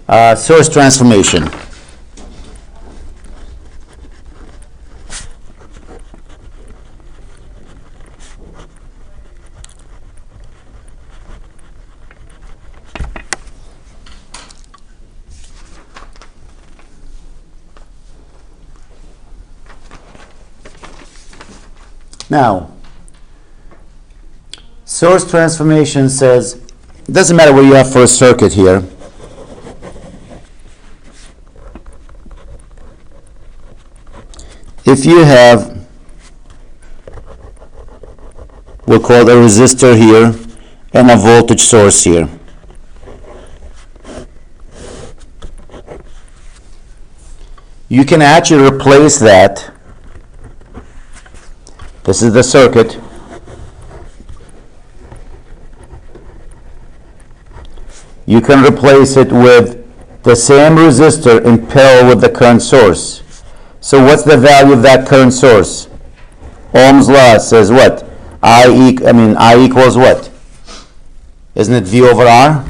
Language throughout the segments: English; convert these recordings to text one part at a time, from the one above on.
Source transformation. Now, source transformation says, it doesn't matter what you have for a circuit here. If you have, we'll call it a resistor here and a voltage source here. You can actually replace that. This is the circuit. You can replace it with the same resistor in parallel with the current source. So what's the value of that current source? Ohm's law says what? I equals what? Isn't it V over R?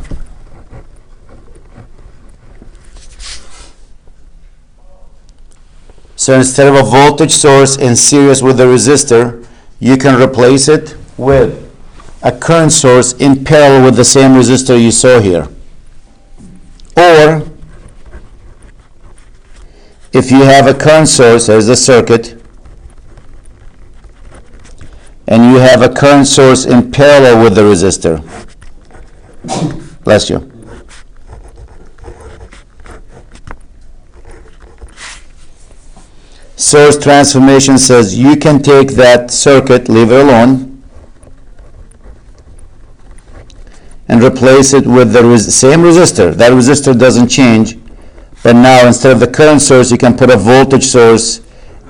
So instead of a voltage source in series with the resistor, you can replace it with a current source in parallel with the same resistor you saw here. Or, if you have a current source, there's a circuit, and you have a current source in parallel with the resistor. Bless you. Source transformation says you can take that circuit, leave it alone, and replace it with the same resistor. That resistor doesn't change, but now instead of the current source, you can put a voltage source,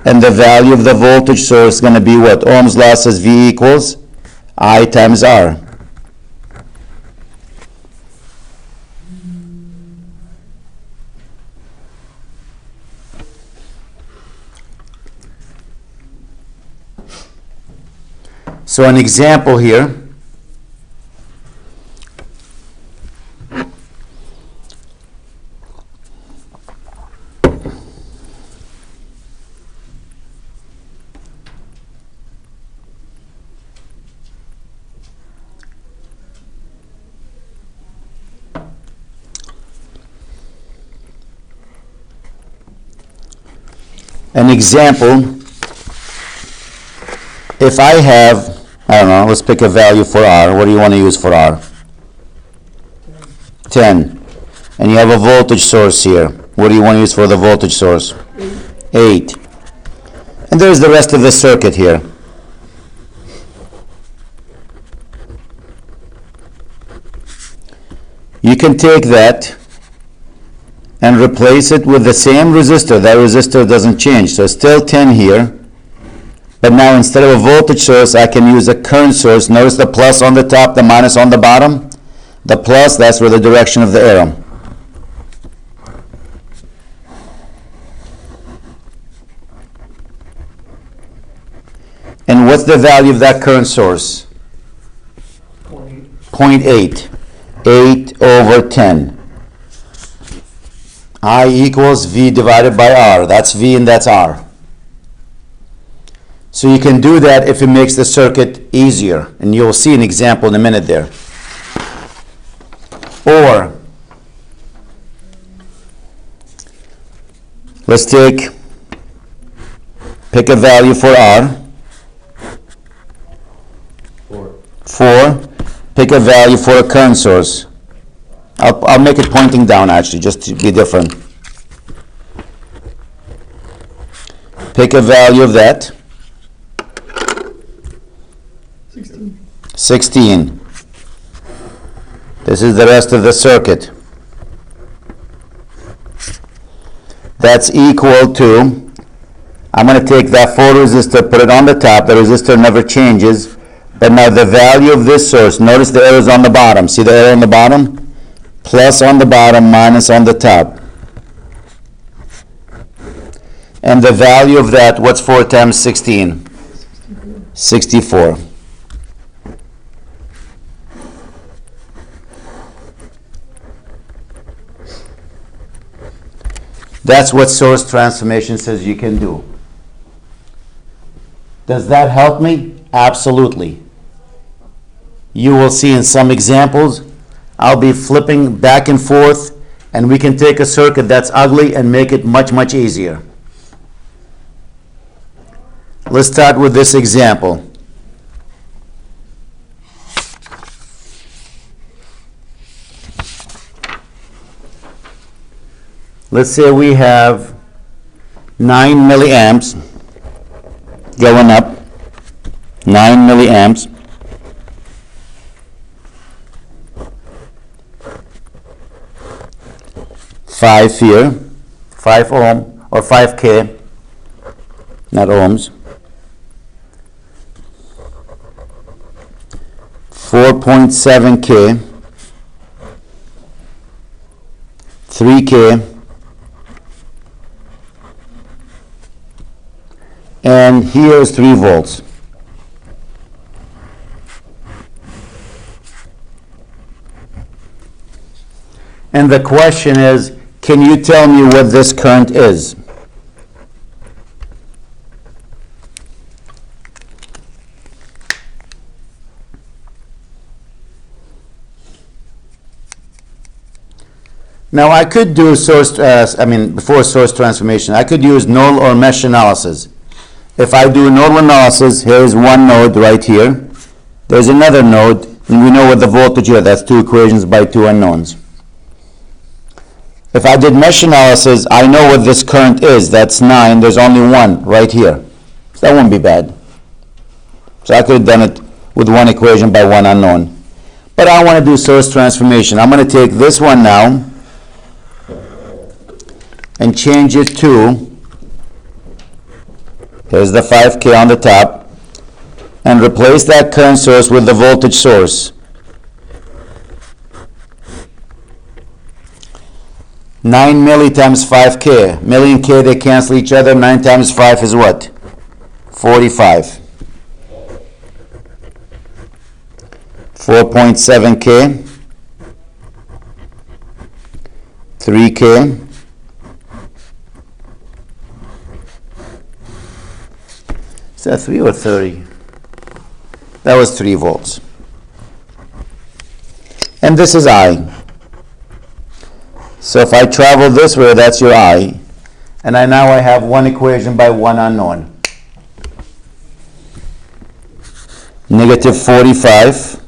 and the value of the voltage source is going to be what? Ohm's law says V equals I times R. So an example here. An example, if I have, I don't know, let's pick a value for R. What do you want to use for R? 10. And you have a voltage source here. What do you want to use for the voltage source? 8. And there's the rest of the circuit here. You can take that and replace it with the same resistor. That resistor doesn't change, so it's still 10 here. But now instead of a voltage source, I can use a current source. Notice the plus on the top, the minus on the bottom. The plus, that's where the direction of the arrow. And what's the value of that current source? 0.8. 8 over 10. I equals V divided by R. That's V and that's R. So you can do that if it makes the circuit easier. And you'll see an example in a minute there. Or, let's pick a value for R. 4. Pick a value for a current source. I'll make it pointing down actually, just to be different. Pick a value of that. 16. This is the rest of the circuit. That's equal to, I'm going to take that photoresistor, put it on the top. The resistor never changes. But now the value of this source, notice the arrow is on the bottom. See the arrow on the bottom? Plus on the bottom, minus on the top. And the value of that, what's 4 times 16? 64. That's what source transformation says you can do. Does that help me? Absolutely. You will see in some examples, I'll be flipping back and forth, and we can take a circuit that's ugly and make it much, much easier. Let's start with this example. Let's say we have 9 milliamps going up, 9 milliamps. 5 here, 5 ohm, or 5K, not ohms. 4.7K, 3K, and here is 3 volts. And the question is, can you tell me what this current is? Now I could do before source transformation, I could use nodal or mesh analysis. If I do nodal analysis, here's one node right here. There's another node, and we know what the voltage is. That's 2 equations by 2 unknowns. If I did mesh analysis, I know what this current is. That's 9. There's only 1 right here. So that wouldn't be bad. So I could have done it with 1 equation by 1 unknown. But I want to do source transformation. I'm going to take this one now and change it to, here's the 5K on the top, and replace that current source with the voltage source. 9 milli times 5K. Milli and K, they cancel each other. 9 times 5 is what? 45. 4.7K. 3K. Is that 3 or 30? That was 3 volts. And this is I. So if I travel this way, that's your I. And now I have 1 equation by 1 unknown. Negative 45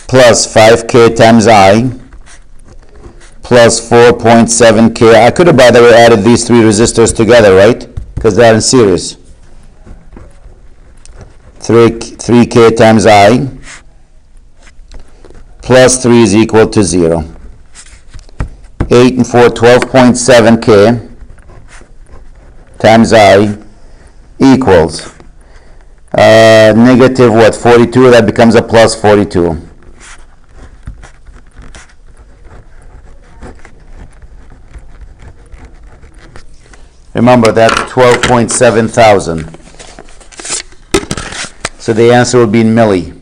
plus 5K times I plus 4.7K. I could have, by the way, added these 3 resistors together, right? Because they're in series. 3K times I plus 3 is equal to 0. 8 and 4, 12.7K times I equals negative what? 42. That becomes a plus 42. Remember, that's 12.7 thousand. So the answer would be in milli.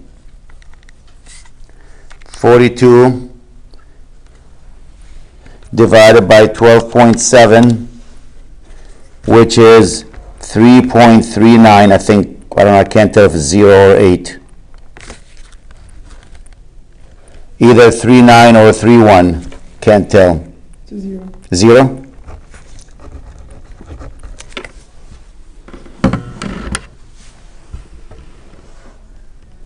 42 divided by 12.7, which is 3.39, I think. I don't know, I can't tell if it's 0 or 8. Either 39 or 31, can't tell. It's 0. 0?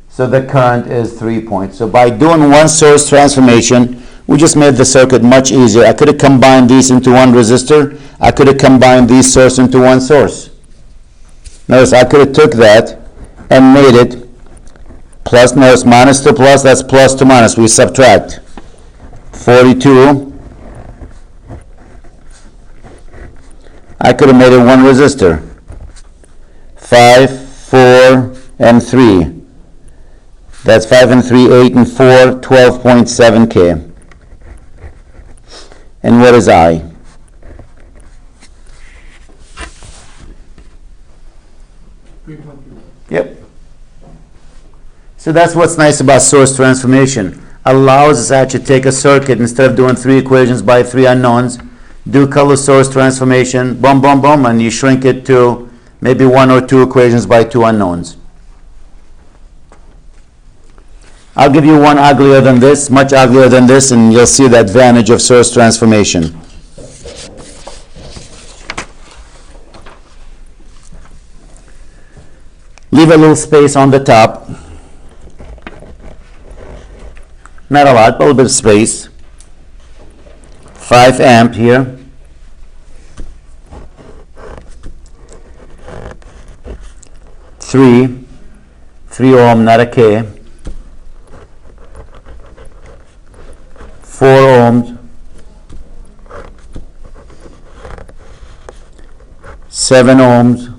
So the current is 3 points. So by doing one source transformation, we just made the circuit much easier. I could have combined these into one resistor. I could have combined these sources into one source. Notice I could have took that and made it plus, notice minus to plus, that's plus to minus. We subtract. 42. I could have made it one resistor. 5, 4, and 3. That's 5 and 3, 8 and 4, 12.7K. And what is I? Yep. So that's what's nice about source transformation. Allows us actually to take a circuit, instead of doing 3 equations by 3 unknowns, do color source transformation, boom, boom, boom, and you shrink it to maybe 1 or 2 equations by 2 unknowns. I'll give you one uglier than this, much uglier than this, and you'll see the advantage of source transformation. Leave a little space on the top. Not a lot, but a little bit of space. 5 amp here. Three ohm, not a K. 4 ohms. 7 ohms.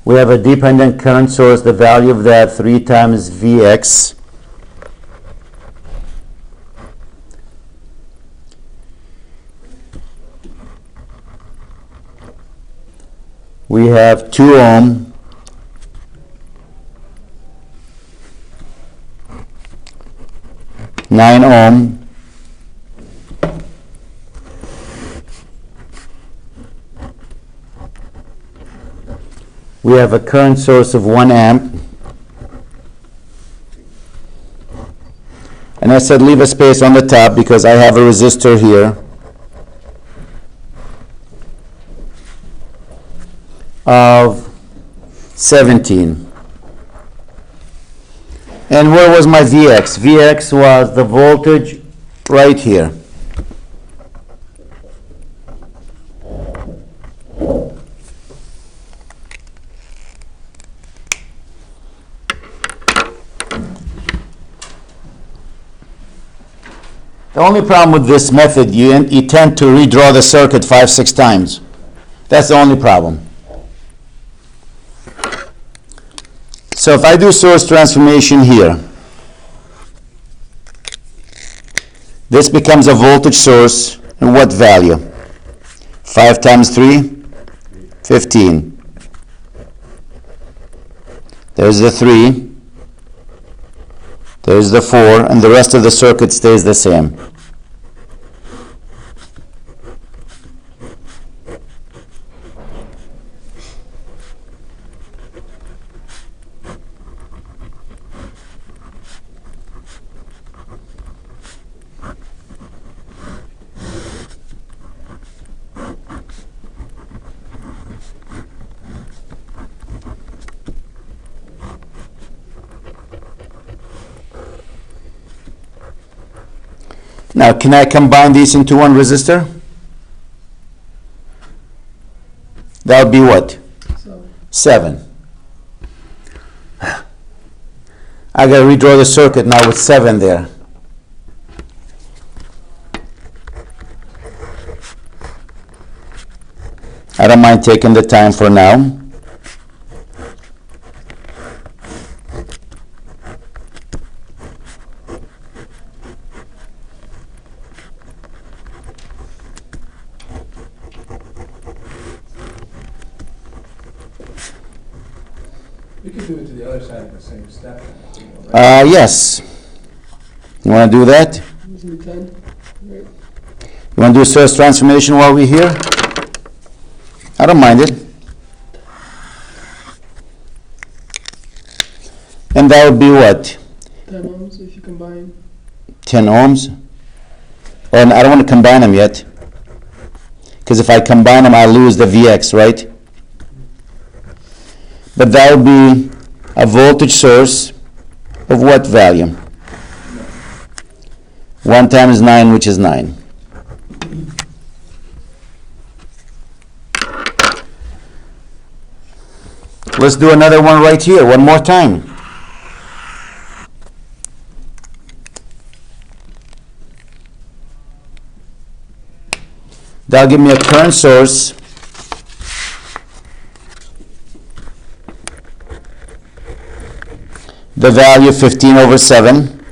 We have a dependent current source, the value of that 3 times Vx. We have 2 ohm. Nine ohm. We have a current source of 1 amp. And I said leave a space on the top because I have a resistor here of 17. And where was my Vx? Vx was the voltage right here. The only problem with this method, you tend to redraw the circuit 5-6 times. That's the only problem. So if I do source transformation here, this becomes a voltage source, and what value? 5 times 3? 15. There's the 3. There's the 4, and the rest of the circuit stays the same. Now, can I combine these into one resistor? That would be what? 7. I got to redraw the circuit now with 7 there. I don't mind taking the time for now. We could do it to the other side of the same step. Right? Yes. You want to do that? Using the 10, right? You want to do source transformation while we're here? I don't mind it. And that would be what? 10 ohms if you combine. 10 ohms? Well, I don't want to combine them yet. Because if I combine them, I lose the Vx, right? But that would be a voltage source of what value? 1 times 9, which is 9. Let's do another one right here, one more time. That'll give me a current source the value 15 over 7.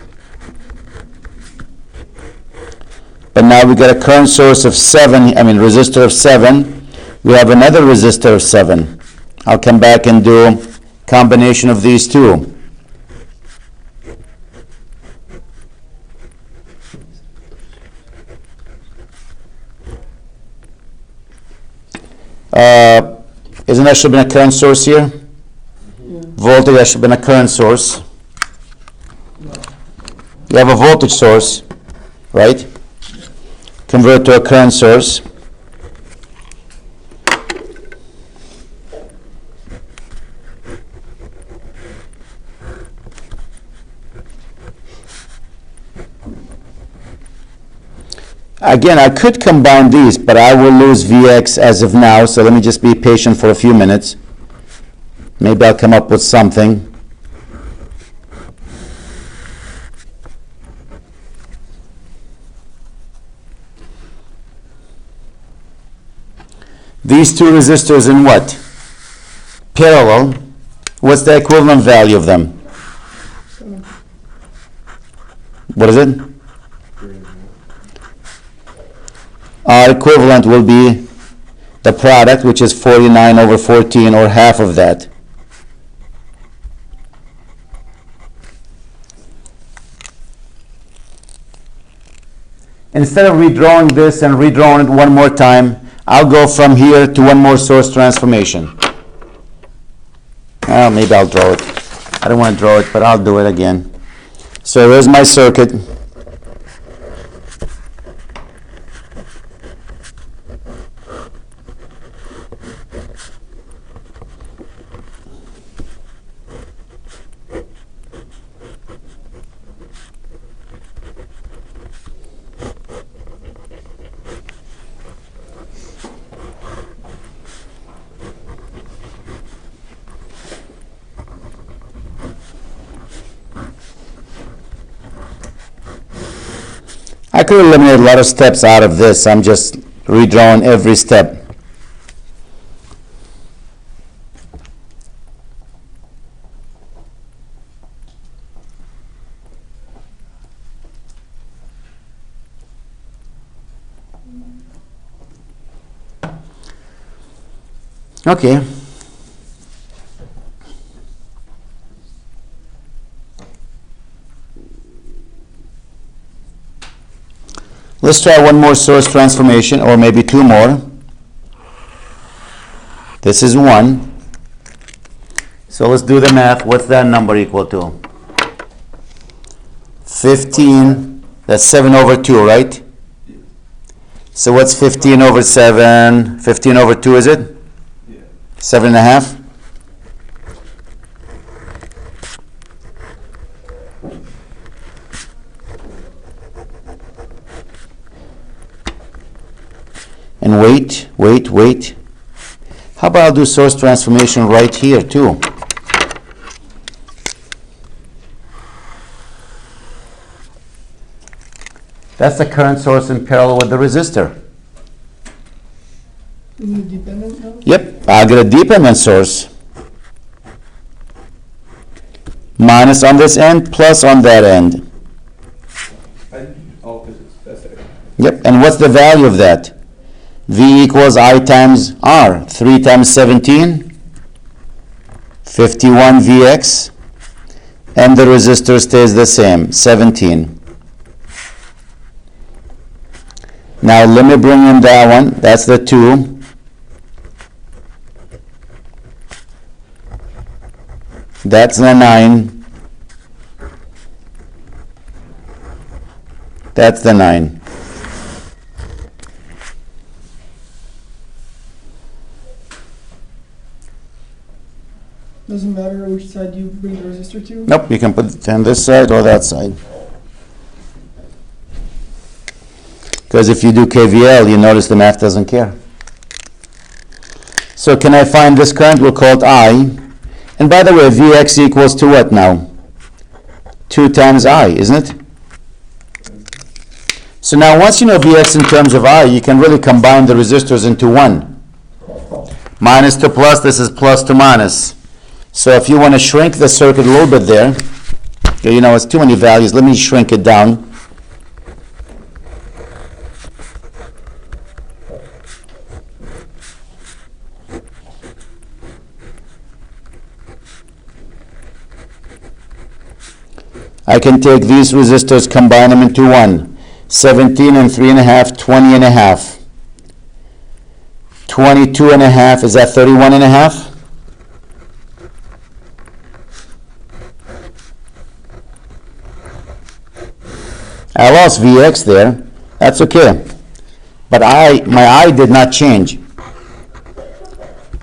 But now we got a current source of 7, resistor of 7. We have another resistor of 7. I'll come back and do combination of these two. Isn't that should have been a current source here? Voltage, that should have been a current source. You have a voltage source, right? Convert to a current source. Again, I could combine these, but I will lose Vx as of now, so let me just be patient for a few minutes. Maybe I'll come up with something. These two resistors in what? Parallel. What's the equivalent value of them? What is it? Our equivalent will be the product, which is 49 over 14, or half of that. Instead of redrawing this and redrawing it one more time, I'll go from here to one more source transformation. Well, maybe I'll draw it. I don't want to draw it, but I'll do it again. So here's my circuit. I could eliminate a lot of steps out of this. I'm just redrawing every step. Okay. Let's try one more source transformation, or maybe two more. This is 1. So let's do the math. What's that number equal to? 15. That's 7 over 2, right? So what's 15 over 7? 15 over 2, is it? 7.5? And wait. How about I'll do source transformation right here too? That's the current source in parallel with the resistor. Isn't it dependent now? Yep, I'll get a dependent source. Minus on this end, plus on that end. Oh, because that's it. Yep, and what's the value of that? V equals I times R. 3 times 17, 51 Vx, and the resistor stays the same, 17. Now let me bring in that one. That's the 2. That's the 9. That's the 9. Doesn't matter which side you bring the resistor to? Nope, you can put it on this side or that side. Because if you do KVL, you notice the math doesn't care. So can I find this current? We'll call it I. And by the way, Vx equals to what now? 2 times I, isn't it? So now once you know Vx in terms of I, you can really combine the resistors into one. Minus to plus, this is plus to minus. So if you want to shrink the circuit a little bit there, you know, it's too many values. Let me shrink it down. I can take these resistors, combine them into one. 17 and 3.5, 20.5. 22 and a half, is that 31 and a half? I lost Vx there. That's okay. But my I did not change.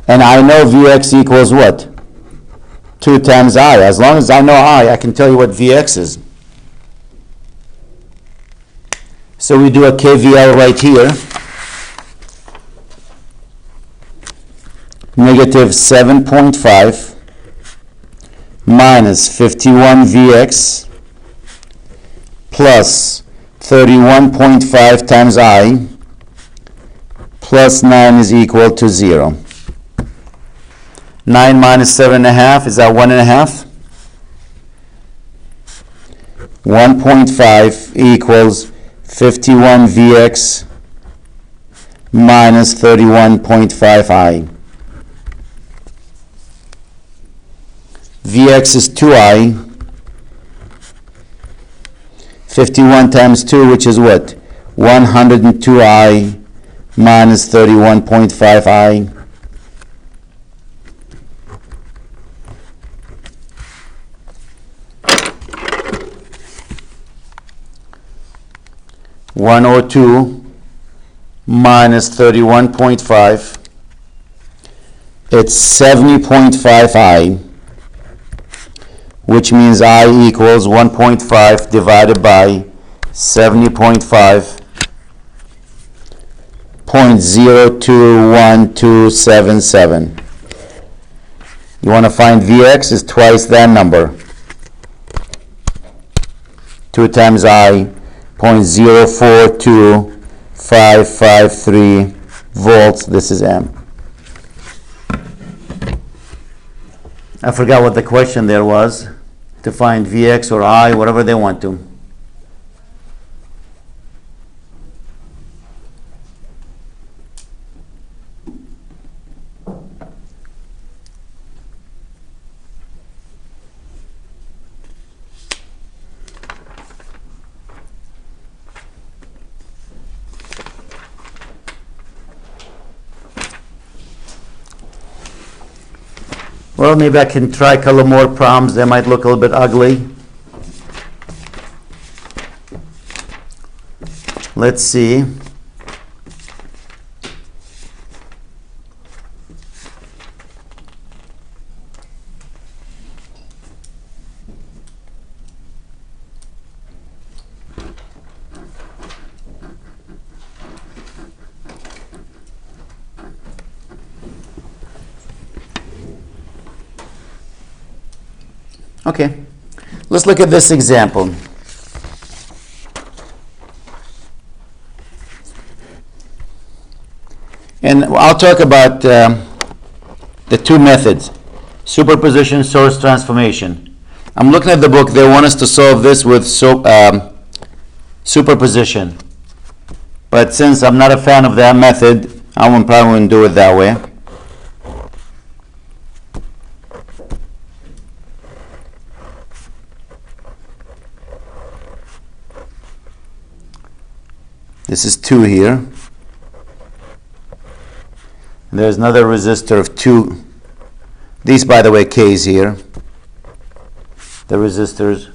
And I know Vx equals what? 2 times I. As long as I know I can tell you what Vx is. So we do a KVL right here. Negative 7.5 minus 51 Vx plus 31.5 times I plus 9 is equal to 0. 9 minus 7.5, is that 1.5? 1.5 equals 51 Vx minus 31.5 I. Vx is 2I. 51 times 2, which is what? 102I minus 31.5I. (102) minus 31.5. It's 70.5I, which means I equals 1.5 divided by 70.5, 0.021277. You want to find Vx is twice that number. 2 times I, 0.042553 volts. This is M. I forgot what the question there was. To find Vx or I, whatever they want to. Well, maybe I can try a couple more problems. They might look a little bit ugly. Let's see. Okay, let's look at this example. And I'll talk about the two methods, superposition, source transformation. I'm looking at the book. They want us to solve this with superposition. But since I'm not a fan of that method, I probably wouldn't do it that way. This is 2 here. There's another resistor of 2. These, by the way, K's here. The resistors.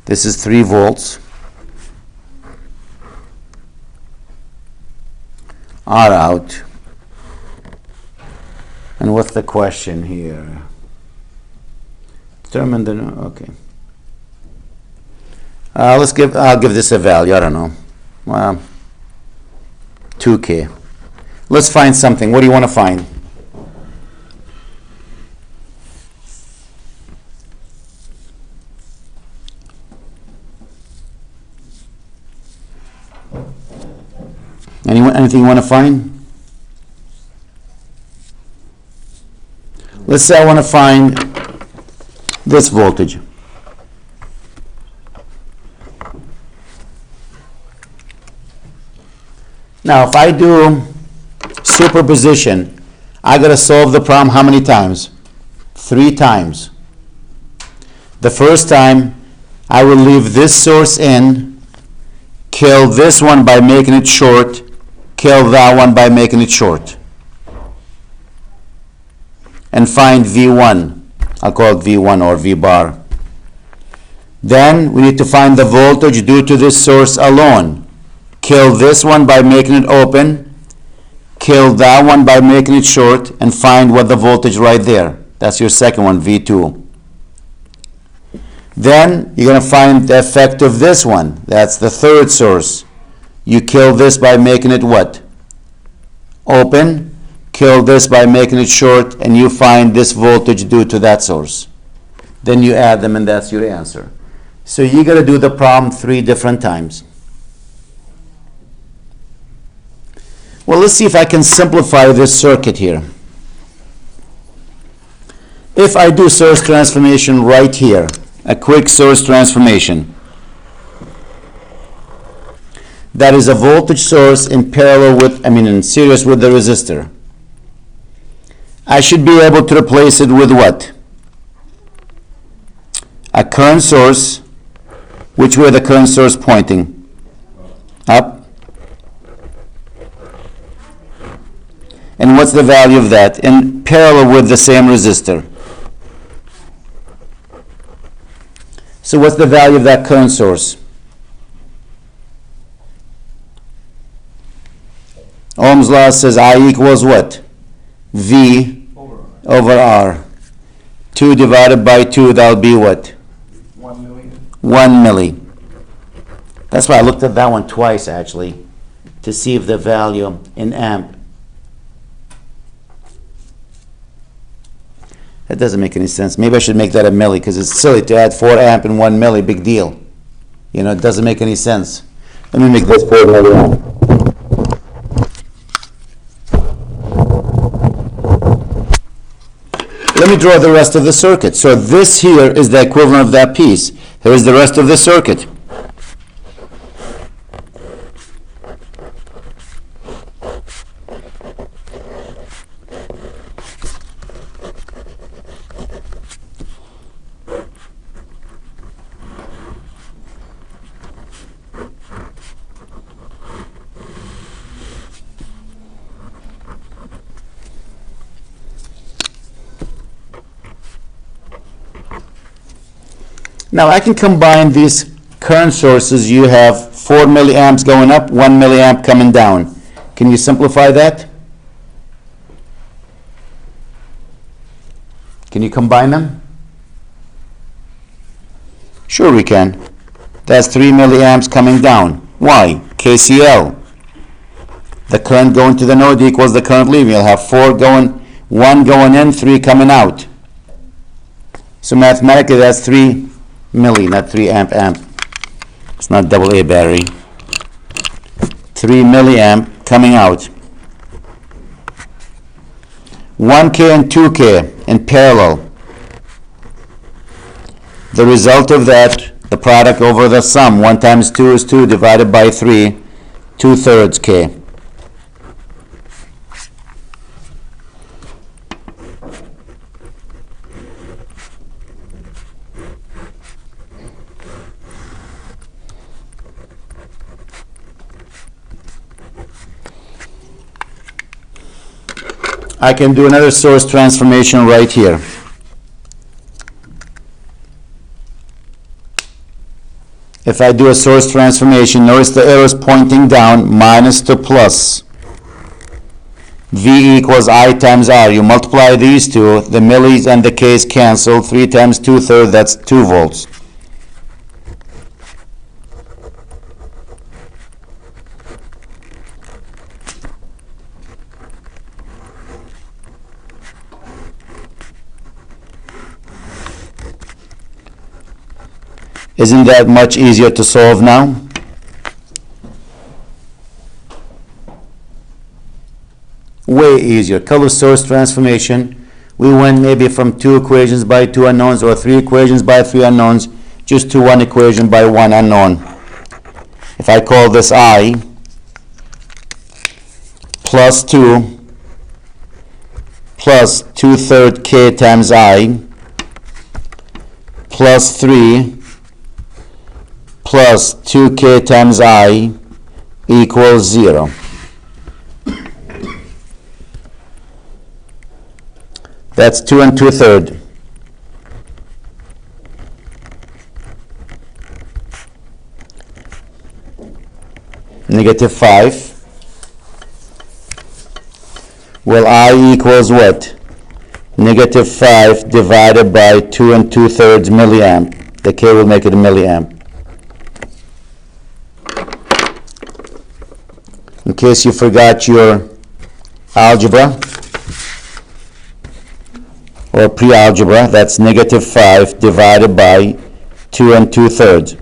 This is 3 volts. R out. And what's the question here? Determine the, okay. I'll give this a value, I don't know. 2K. Let's find something. What do you want to find? Anything you want to find? Let's say I want to find this voltage. Now, if I do superposition, I got to solve the problem how many times? 3 times. The first time, I will leave this source in, kill this one by making it short, kill that one by making it short, and find V1. I'll call it V1 or V bar. Then we need to find the voltage due to this source alone. Kill this one by making it open, kill that one by making it short, and find what the voltage right there. That's your second one, V2. Then you're going to find the effect of this one. That's the third source. You kill this by making it what? Open. Kill this by making it short, and you find this voltage due to that source. Then you add them, and that's your answer. So you got to do the problem 3 different times. Well, let's see if I can simplify this circuit here. If I do source transformation right here, a quick source transformation, that is a voltage source in parallel with, in series with the resistor. I should be able to replace it with what? A current source. Which way the current source pointing? Up. And what's the value of that? In parallel with the same resistor. So what's the value of that current source? Ohm's law says I equals what? V over R. 2 divided by 2, that'll be what? 1 million. 1 milli. That's why I looked at that one twice, actually, to see if the value in amp. That doesn't make any sense. Maybe I should make that a milli, because it's silly to add 4 amp and 1 milli, big deal. It doesn't make any sense. Let me make this 4 milliamp. Let me draw the rest of the circuit. So this here is the equivalent of that piece. Here is the rest of the circuit. Now I can combine these current sources. You have 4 milliamps going up, 1 milliamp coming down. Can you simplify that? Can you combine them? Sure we can. That's 3 milliamps coming down. Why? KCL. The current going to the node equals the current leaving. You'll have 4 going, 1 going in, 3 coming out. So mathematically that's 3 milli, not 3 amp. It's not AA battery. 3 milliamp coming out. 1K and 2K in parallel. The result of that, the product over the sum, 1 times 2 is 2 divided by 3, 2/3 K. I can do another source transformation right here. If I do a source transformation, notice the arrow is pointing down, minus to plus. V equals I times R. You multiply these two, the millis and the K's cancel. 3 times 2/3, that's 2 volts. Isn't that much easier to solve now? Way easier. Color source transformation. We went maybe from 2 equations by 2 unknowns or 3 equations by 3 unknowns just to 1 equation by 1 unknown. If I call this I plus 2 plus 2/3 K times I plus 3 plus 2k times I equals 0. That's 2 2/3. Negative 5. Well, I equals what? Negative 5 divided by 2 2/3 milliamp. The K will make it a milliamp. In case you forgot your algebra or pre-algebra, that's negative 5 divided by 2 2/3.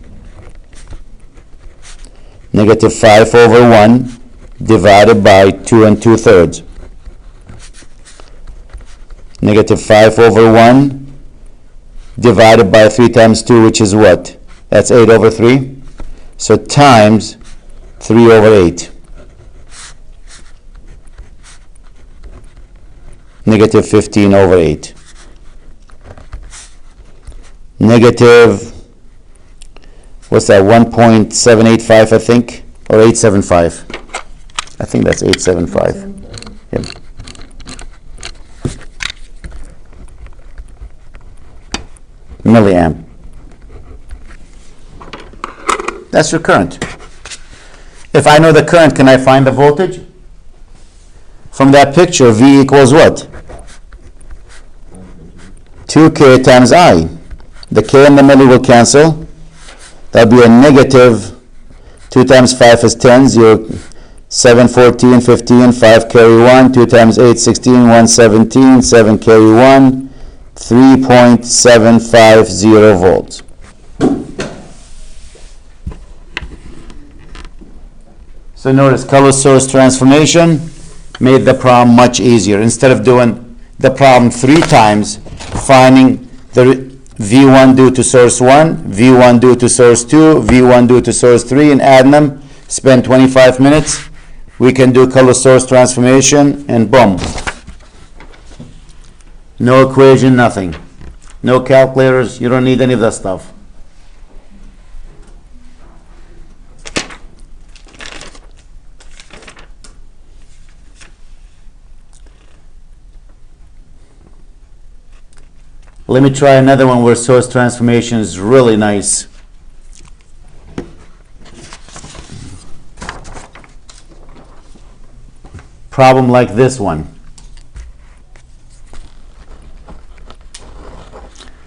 Negative 5 over 1 divided by 2 2/3. Negative 5 over 1 divided by 3 times 2, which is what? That's 8 over 3. So times 3 over 8. Negative 15 over 8. Negative, what's that, 1.785, I think? Or 875. I think that's 875. Yep. Milliamp. That's your current. If I know the current, can I find the voltage? From that picture, V equals what? 2K times I. The K in the middle will cancel. That'll be a negative 2 times 5 is 10, 0, 7, 14, 15, 5 carry 1, 2 times 8, 16, 1, 17, 7 carry 1, 3.750 volts. So notice color source transformation made the problem much easier. Instead of doing the problem 3 times, finding the V1 due to source 1, V1 due to source 2, V1 due to source 3, and adding them, spend 25 minutes. We can do color source transformation, and boom. No equation, nothing. No calculators, you don't need any of that stuff. Let me try another one where source transformation is really nice. Problem like this one.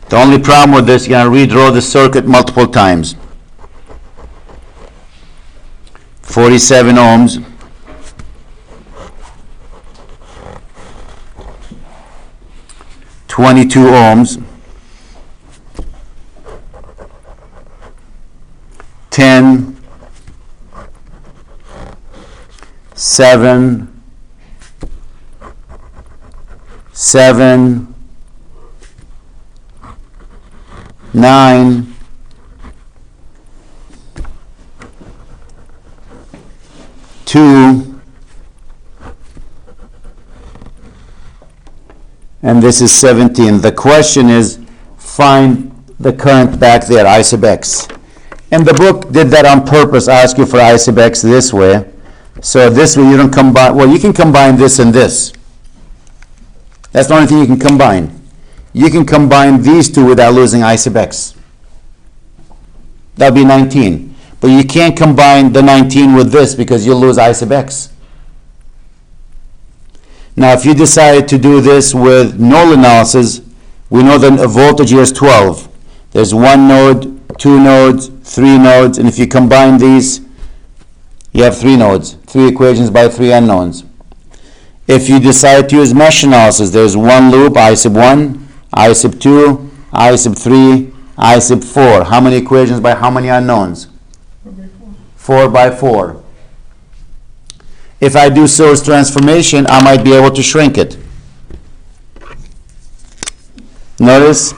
The only problem with this, you're going to redraw the circuit multiple times. 47 ohms. 22 ohms, 10, 7, 7, 9, 2, and this is 17. The question is, find the current back there, I sub x. And the book did that on purpose, ask you for I sub x this way. So this way you don't combine, well, you can combine this and this. That's the only thing you can combine. You can combine these two without losing I sub x. That'll be 19. But you can't combine the 19 with this because you'll lose I sub x. Now, if you decide to do this with node analysis, we know the voltage here is 12. There's 1 node, 2 nodes, 3 nodes, and if you combine these, you have 3 nodes, 3 equations by 3 unknowns. If you decide to use mesh analysis, there's 1 loop, I sub 1, I sub 2, I sub 3, I sub 4. How many equations by how many unknowns? 4 by 4. If I do source transformation, I might be able to shrink it. Notice,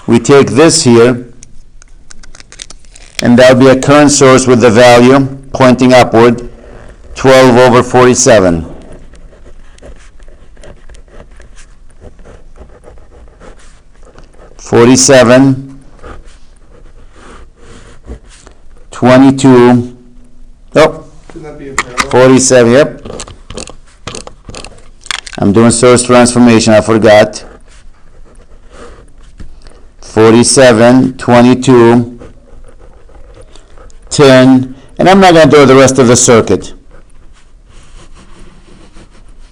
we take this here, and that'll be a current source with the value pointing upward, 12 over 47. 22, oh, Shouldn't that be a parallel? 47, yep. I'm doing source transformation, I forgot. 47, 22, 10, and I'm not going to do the rest of the circuit.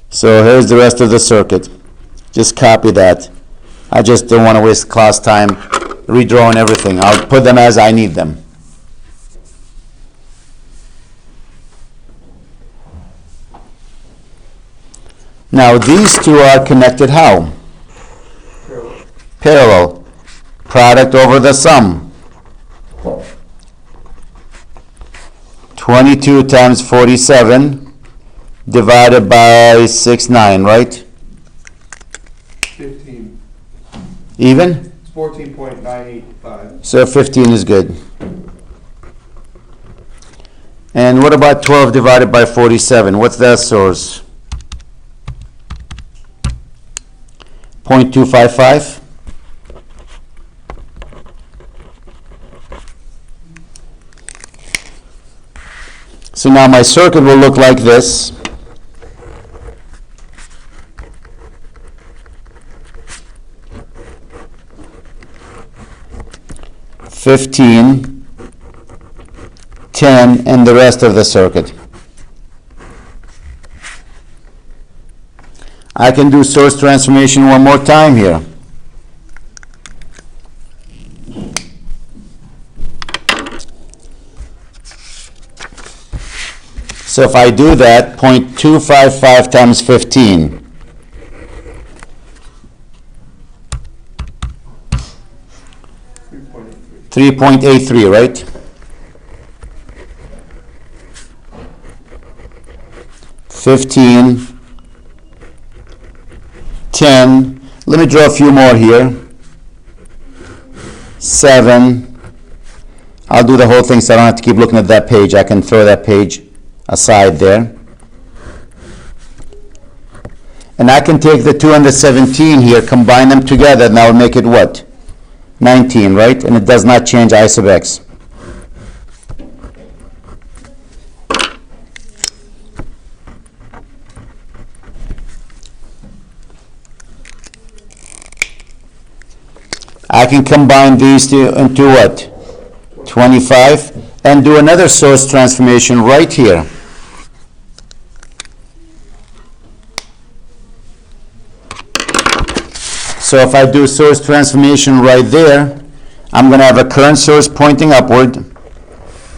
So here's the rest of the circuit. Just copy that. I just don't want to waste class time redrawing everything. I'll put them as I need them. Now these two are connected how? Parallel. Parallel. Product over the sum. 22 times 47 divided by 6, 9, right? 15. Even? It's 14.985. So 15 is good. And what about 12 divided by 47? What's that source? 0.255? So now my circuit will look like this. $15, 10, and the rest of the circuit. I can do source transformation one more time here. So if I do that, 0.255 times 15. 3.83, right? 15, 10. Let me draw a few more here. 7. I'll do the whole thing so I don't have to keep looking at that page. I can throw that page aside there. And I can take the 2 and the 17 here, combine them together, and that will make it what? 19, right? And it does not change I sub x. I can combine these two into what? 25, and do another source transformation right here. So if I do source transformation right there, I'm going to have a current source pointing upward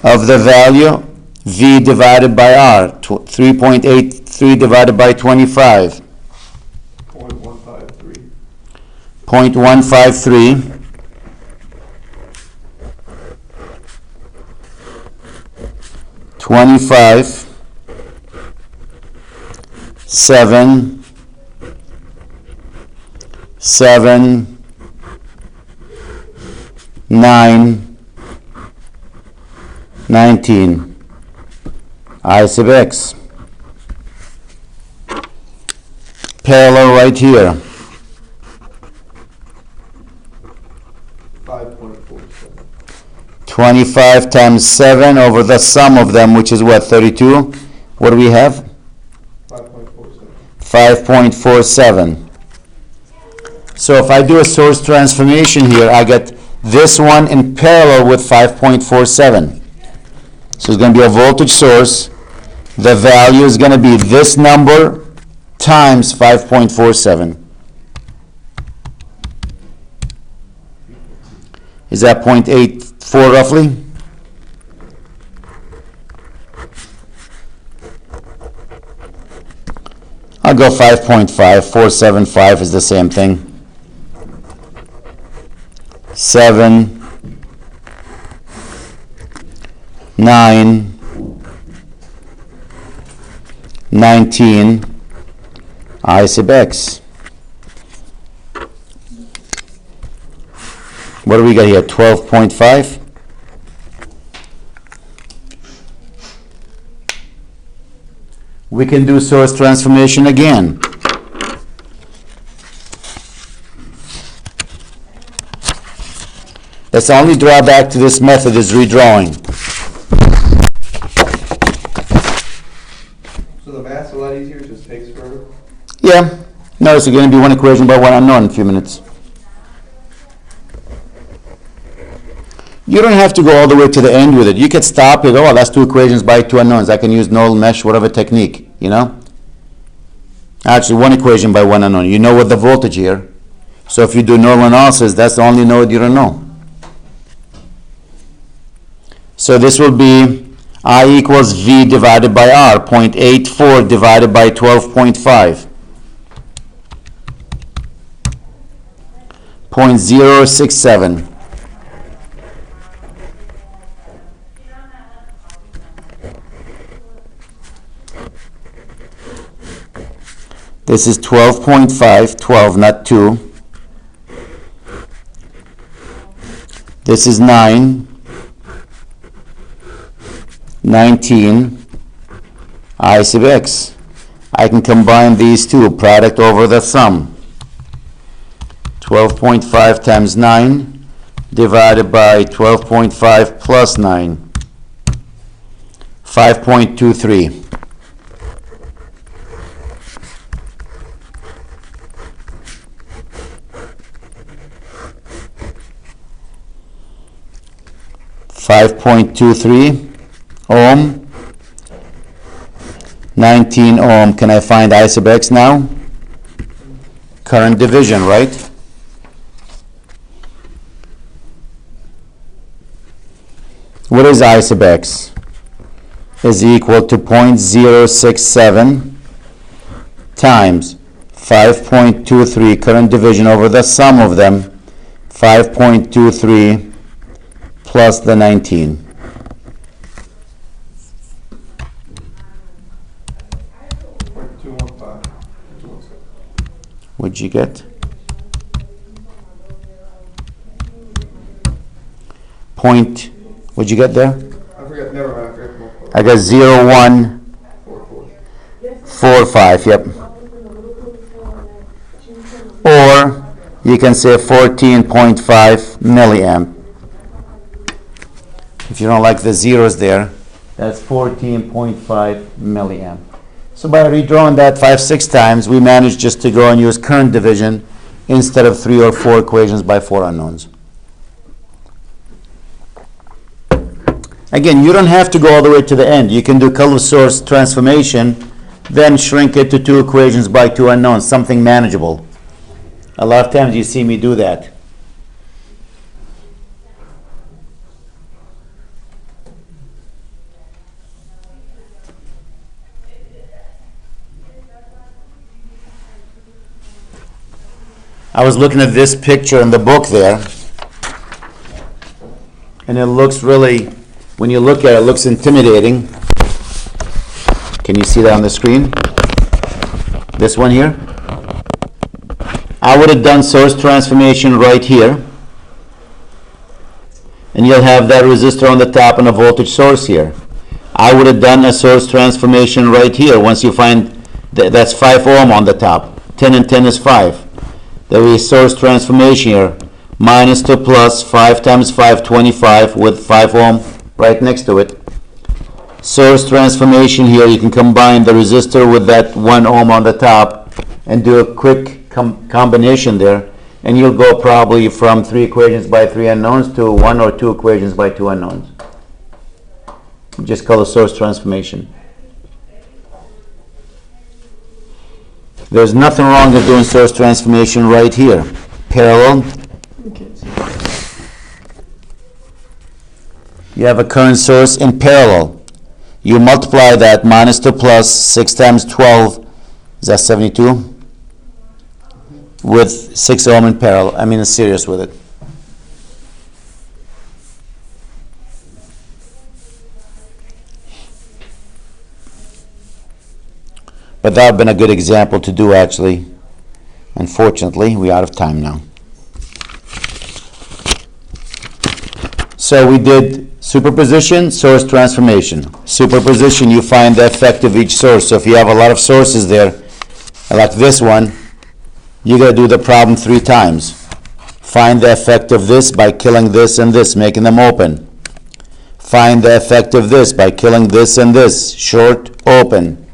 of the value V divided by R, 3.83 divided by 25. 0.153. 0.153. $25, 7, 7, 9, 19. I sub x. Parallel right here. 5.47. 25 times 7 over the sum of them, which is what, 32? What do we have? 5.47. 5.47. So if I do a source transformation here, I get this one in parallel with 5.47. So it's going to be a voltage source. The value is going to be this number times 5.47. Is that 0.84 roughly? I'll go 5.5. 475 is the same thing. 7, 9, 19, I sub x. What do we got here? 12.5? We can do source transformation again. That's the only drawback to this method is redrawing. easier, it just takes forever. Yeah. Notice you're going to be one equation by one unknown in a few minutes. You don't have to go all the way to the end with it. You could stop and go, oh, that's two equations by two unknowns. I can use nodal mesh, whatever technique, you know? Actually, one equation by one unknown. You know what the voltage here. So if you do nodal analysis, that's the only node you don't know. So this will be I equals V divided by R, 0.84 divided by 12.5. 0.067. This is 12.5, 12, not 2. This is 9, 19, I sub x. I can combine these two, product over the sum. 12.5 times 9 divided by 12.5 plus 9. 5.23. Ohm, 19 ohm. Can I find I sub x now? Current division, right? What is I sub x? Is equal to 0.067 times 5.23 current division over the sum of them, 5.23 plus the 19. What'd you get? What'd you get there? I forgot, never mind, I forgot the multiple. I got 0.145, yep. Or you can say 14.5 milliamp. If you don't like the zeros there, that's 14.5 milliamp. So by redrawing that 5-6 times, we managed just to go and use current division instead of 3 or 4 equations by 4 unknowns. Again, you don't have to go all the way to the end. You can do color source transformation, then shrink it to 2 equations by 2 unknowns, something manageable. A lot of times you see me do that. I was looking at this picture in the book there, and it looks really, when you look at it, it looks intimidating. Can you see that on the screen? This one here? I would have done source transformation right here, and you'll have that resistor on the top and a voltage source here. I would have done a source transformation right here. Once you find that's 5 ohm on the top, 10 and 10 is 5. There is source transformation here, minus to plus, 5 times 5, 25, with 5 ohm right next to it. Source transformation here, you can combine the resistor with that 1 ohm on the top and do a quick combination there, and you'll go probably from 3 equations by 3 unknowns to 1 or 2 equations by 2 unknowns. Just call it source transformation. There's nothing wrong with doing source transformation right here. Parallel. Okay, so You have a current source in parallel. You multiply that minus to plus, 6 times 12, is that 72? With 6 ohm in parallel. I mean, it's serious with it. But that would have been a good example to do, actually. Unfortunately, we're out of time now. So we did superposition, source transformation. Superposition, you find the effect of each source. So if you have a lot of sources there, like this one, you got to do the problem 3 times. Find the effect of this by killing this and this, making them open. Find the effect of this by killing this and this, short, open.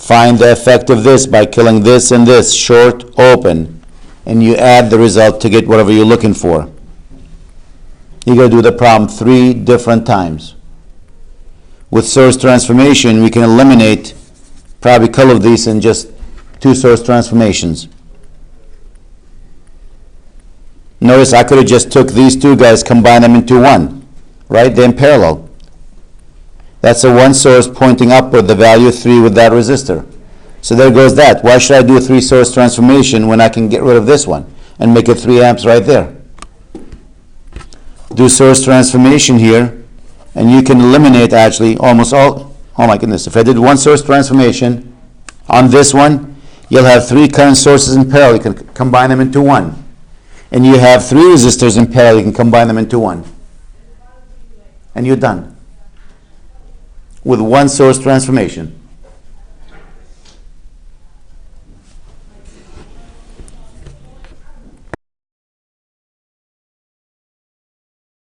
Find the effect of this by killing this and this, short, open, and you add the result to get whatever you're looking for. You gotta do the problem 3 different times. With source transformation, we can eliminate probably a couple of these in just 2 source transformations. Notice I could have just took these 2 guys, combined them into 1, right? They're in parallel. That's a 1 source pointing upward, the value 3 with that resistor. So there goes that. Why should I do a 3 source transformation when I can get rid of this one and make it 3 amps right there? Do source transformation here, and you can eliminate actually almost all. Oh my goodness, if I did 1 source transformation on this one, you'll have 3 current sources in parallel. You can combine them into 1. And you have 3 resistors in parallel. You can combine them into 1. And you're done with 1 source transformation.